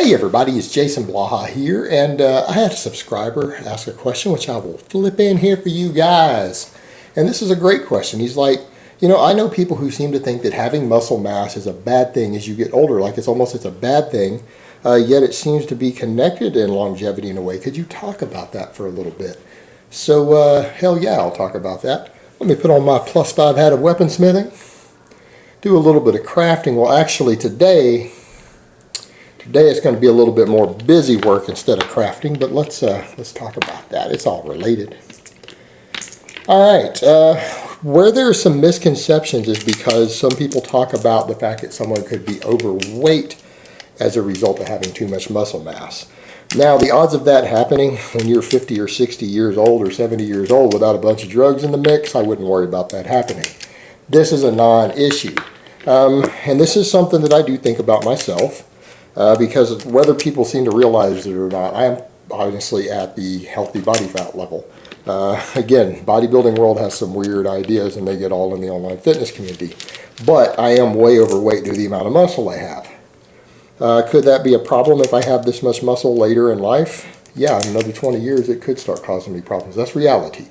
Hey everybody, it's Jason Blaha here, and I had a subscriber ask a question which I will flip in here for you guys. And this is a great question. He's like, I know people who seem to think that having muscle mass is a bad thing as you get older, like it's a bad thing, yet it seems to be connected in longevity in a way. Could you talk about that for a little bit? So, hell yeah, I'll talk about that. Let me put on my +5 hat of weaponsmithing, do a little bit of crafting. Well, actually today it's going to be a little bit more busy work instead of crafting, but let's talk about that. It's all related. All right, where there are some misconceptions is because some people talk about the fact that someone could be overweight as a result of having too much muscle mass. Now, the odds of that happening when you're 50 or 60 years old or 70 years old without a bunch of drugs in the mix, I wouldn't worry about that happening. This is a non-issue. And this is something that I do think about myself. Because whether people seem to realize it or not, I am obviously at the healthy body fat level. Again, bodybuilding world has some weird ideas and they get all in the online fitness community. But I am way overweight due to the amount of muscle I have. Could that be a problem if I have this much muscle later in life? Yeah, in another 20 years it could start causing me problems. That's reality.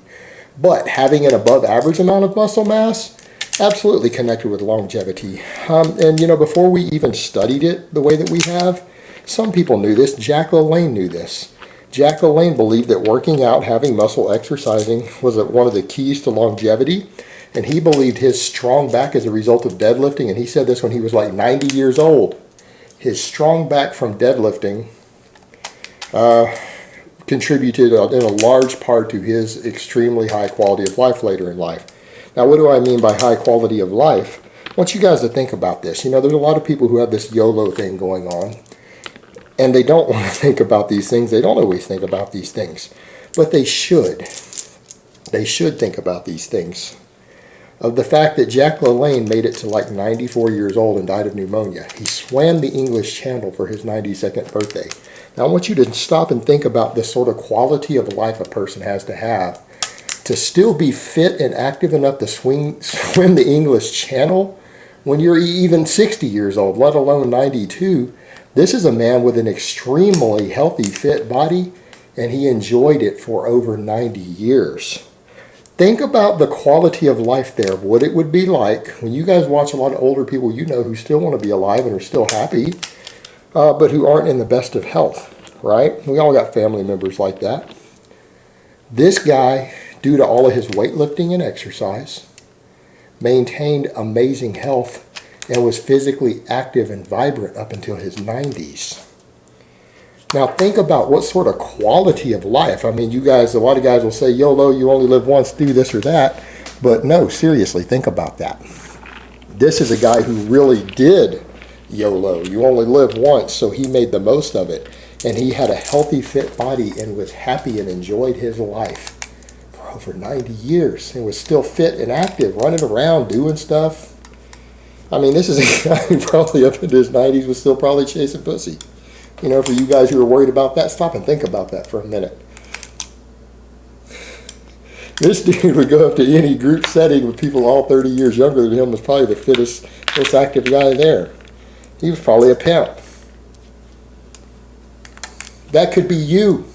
But having an above average amount of muscle mass, absolutely connected with longevity. And before we even studied it the way that we have, some people knew this. Jack LaLanne knew this. Jack LaLanne believed that working out, having muscle, exercising was one of the keys to longevity. And he believed his strong back as a result of deadlifting, and he said this when he was like 90 years old. His strong back from deadlifting contributed in a large part to his extremely high quality of life later in life. Now, what do I mean by high quality of life? I want you guys to think about this. There's a lot of people who have this YOLO thing going on, and they don't want to think about these things. They don't always think about these things, but they should. They should think about these things. Of the fact that Jack LaLanne made it to like 94 years old and died of pneumonia. He swam the English Channel for his 92nd birthday. Now, I want you to stop and think about the sort of quality of life a person has to still be fit and active enough to swim the English Channel when you're even 60 years old, let alone 92. This is a man with an extremely healthy, fit body, and he enjoyed it for over 90 years. Think about the quality of life there, of what it would be like when you guys watch a lot of older people who still want to be alive and are still happy, but who aren't in the best of health, right? We all got family members like that. This guy, due to all of his weightlifting and exercise, maintained amazing health and was physically active and vibrant up until his 90s. Now think about what sort of quality of life. I mean, a lot of guys will say, YOLO, you only live once, do this or that. But no, seriously, think about that. This is a guy who really did YOLO. You only live once, so he made the most of it. And he had a healthy, fit body and was happy and enjoyed his life over 90 years and was still fit and active, running around, doing stuff. I mean, this is a guy who probably up in his 90s was still probably chasing pussy. For you guys who are worried about that, stop and think about that for a minute. This dude would go up to any group setting with people all 30 years younger than him, was probably the fittest, most active guy there. He was probably a pimp. That could be you.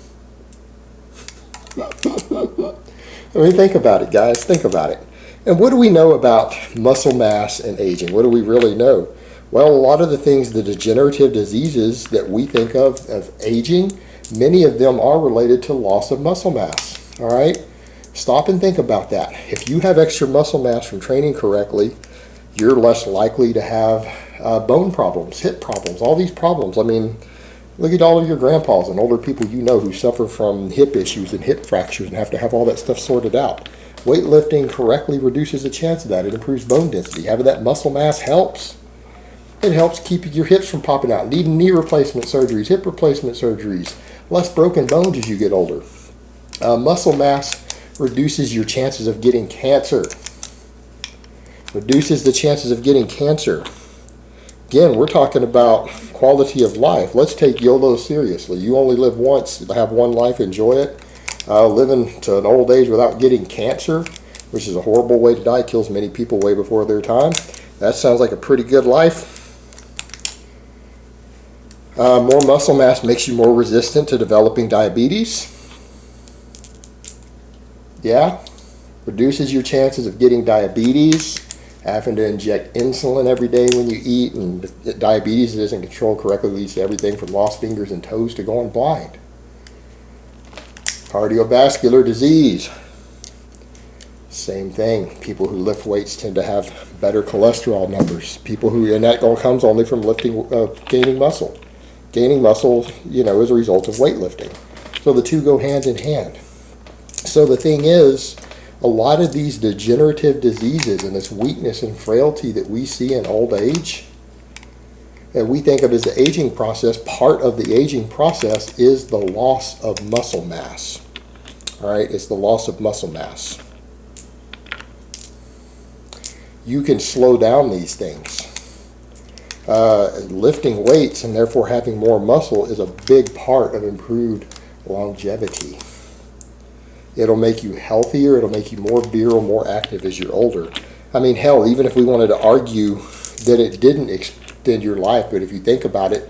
I mean, think about it, guys. Think about it. And what do we know about muscle mass and aging? What do we really know? Well, a lot of the things, the degenerative diseases that we think of aging, many of them are related to loss of muscle mass. All right? Stop and think about that. If you have extra muscle mass from training correctly, you're less likely to have bone problems, hip problems, all these problems. I mean, look at all of your grandpas and older people who suffer from hip issues and hip fractures and have to have all that stuff sorted out. Weightlifting correctly reduces the chance of that. It improves bone density. Having that muscle mass helps. It helps keep your hips from popping out, needing knee replacement surgeries, hip replacement surgeries, less broken bones as you get older. Muscle mass reduces your chances of getting cancer. Reduces the chances of getting cancer. Again, we're talking about quality of life. Let's take YOLO seriously. You only live once, have one life, enjoy it. Living to an old age without getting cancer, which is a horrible way to die, kills many people way before their time. That sounds like a pretty good life. More muscle mass makes you more resistant to developing diabetes. Yeah. Reduces your chances of getting diabetes, having to inject insulin every day when you eat, and if diabetes isn't controlled correctly leads to everything from lost fingers and toes to going blind. Cardiovascular disease. Same thing. People who lift weights tend to have better cholesterol numbers. People who, and that all comes only from gaining muscle. Gaining muscle, is a result of weightlifting. So the two go hand in hand. So the thing is, a lot of these degenerative diseases and this weakness and frailty that we see in old age, that we think of as the aging process, part of the aging process is the loss of muscle mass. All right, it's the loss of muscle mass. You can slow down these things. Lifting weights and therefore having more muscle is a big part of improved longevity. It'll make you healthier. It'll make you more virile, more active as you're older. I mean, hell, even if we wanted to argue that it didn't extend your life, but if you think about it,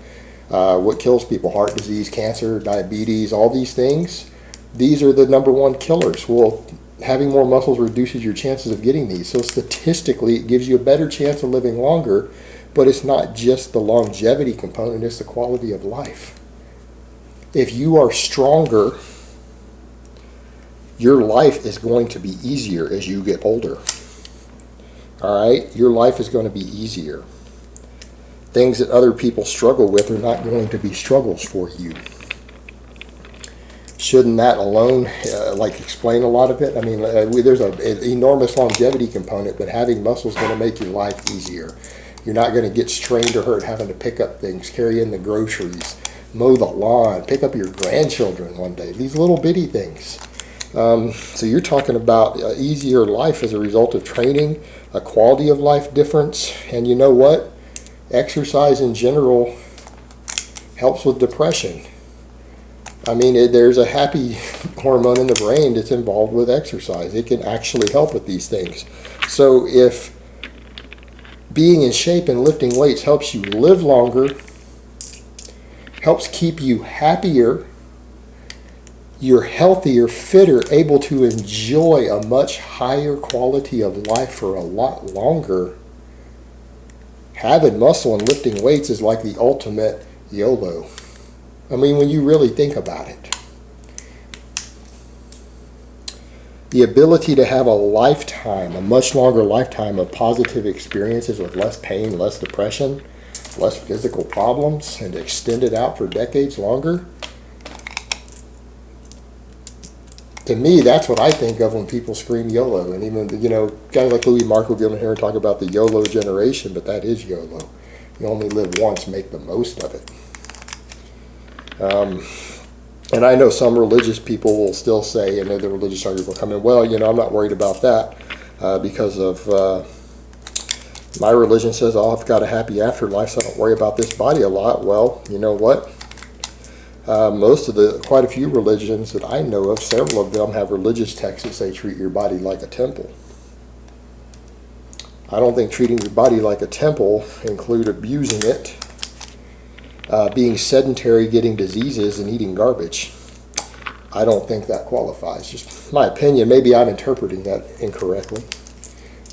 what kills people? Heart disease, cancer, diabetes, all these things, these are the number one killers. Well, having more muscles reduces your chances of getting these. So statistically, it gives you a better chance of living longer, but it's not just the longevity component, it's the quality of life. If you are stronger, your life is going to be easier as you get older. All right? Your life is going to be easier. Things that other people struggle with are not going to be struggles for you. Shouldn't that alone explain a lot of it? I mean, there's an enormous longevity component, but having muscle is going to make your life easier. You're not going to get strained or hurt having to pick up things, carry in the groceries, mow the lawn, pick up your grandchildren one day. These little bitty things. So you're talking about an easier life as a result of training, a quality of life difference, and you know what? Exercise in general helps with depression. I mean, there's a happy hormone in the brain that's involved with exercise. It can actually help with these things. So if being in shape and lifting weights helps you live longer, helps keep you happier, you're healthier, fitter, able to enjoy a much higher quality of life for a lot longer, having muscle and lifting weights is like the ultimate YOLO. I mean, when you really think about it. The ability to have a lifetime, a much longer lifetime of positive experiences with less pain, less depression, less physical problems, and to extend it out for decades longer. To me, that's what I think of when people scream YOLO. And even, guys like Louis Marco get on here and talk about the YOLO generation, but that is YOLO. You only live once, make the most of it. And I know some religious people will still say, and the religious argument will come in, well, I'm not worried about that because of my religion says, I've got a happy afterlife, so I don't worry about this body a lot. Well, you know what? Quite a few religions that I know of, several of them have religious texts that say treat your body like a temple. I don't think treating your body like a temple include abusing it, being sedentary, getting diseases, and eating garbage. I don't think that qualifies. Just my opinion. Maybe I'm interpreting that incorrectly.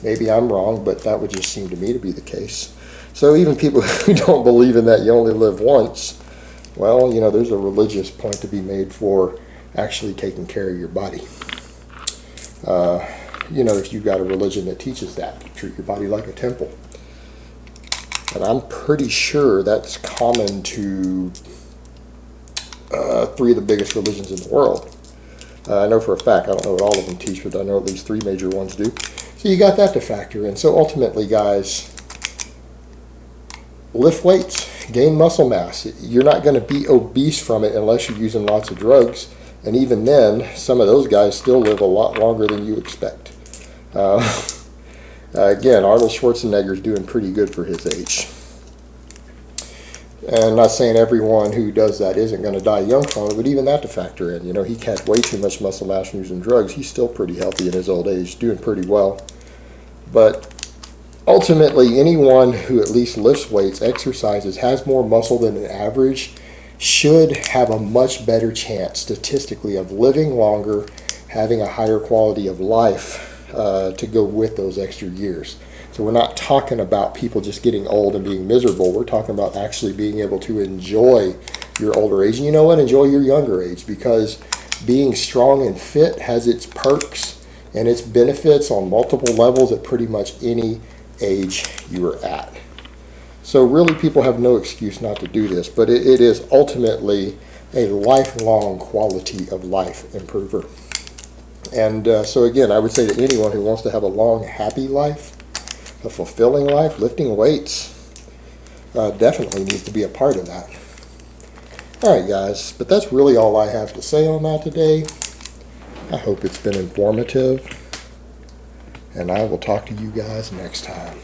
Maybe I'm wrong, but that would just seem to me to be the case. So even people who don't believe in that you only live once, well, there's a religious point to be made for actually taking care of your body. If you've got a religion that teaches that, treat your body like a temple. And I'm pretty sure that's common to 3 of the biggest religions in the world. I know for a fact, I don't know what all of them teach, but I know at least 3 major ones do. So you got that to factor in. So ultimately, guys, lift weights, gain muscle mass. You're not going to be obese from it unless you're using lots of drugs. And even then, some of those guys still live a lot longer than you expect. Again, Arnold Schwarzenegger's doing pretty good for his age. And I'm not saying everyone who does that isn't going to die young from it, but even that to factor in. He had way too much muscle mass from using drugs. He's still pretty healthy in his old age, doing pretty well. But ultimately, anyone who at least lifts weights, exercises, has more muscle than an average should have a much better chance statistically of living longer, having a higher quality of life to go with those extra years. So we're not talking about people just getting old and being miserable. We're talking about actually being able to enjoy your older age. And you know what? Enjoy your younger age, because being strong and fit has its perks and its benefits on multiple levels at pretty much any age you are at. So really, people have no excuse not to do this, but it is ultimately a lifelong quality of life improver. And so again, I would say to anyone who wants to have a long, happy life, a fulfilling life, lifting weights definitely needs to be a part of that. All right, guys, but that's really all I have to say on that today. I hope it's been informative, and I will talk to you guys next time.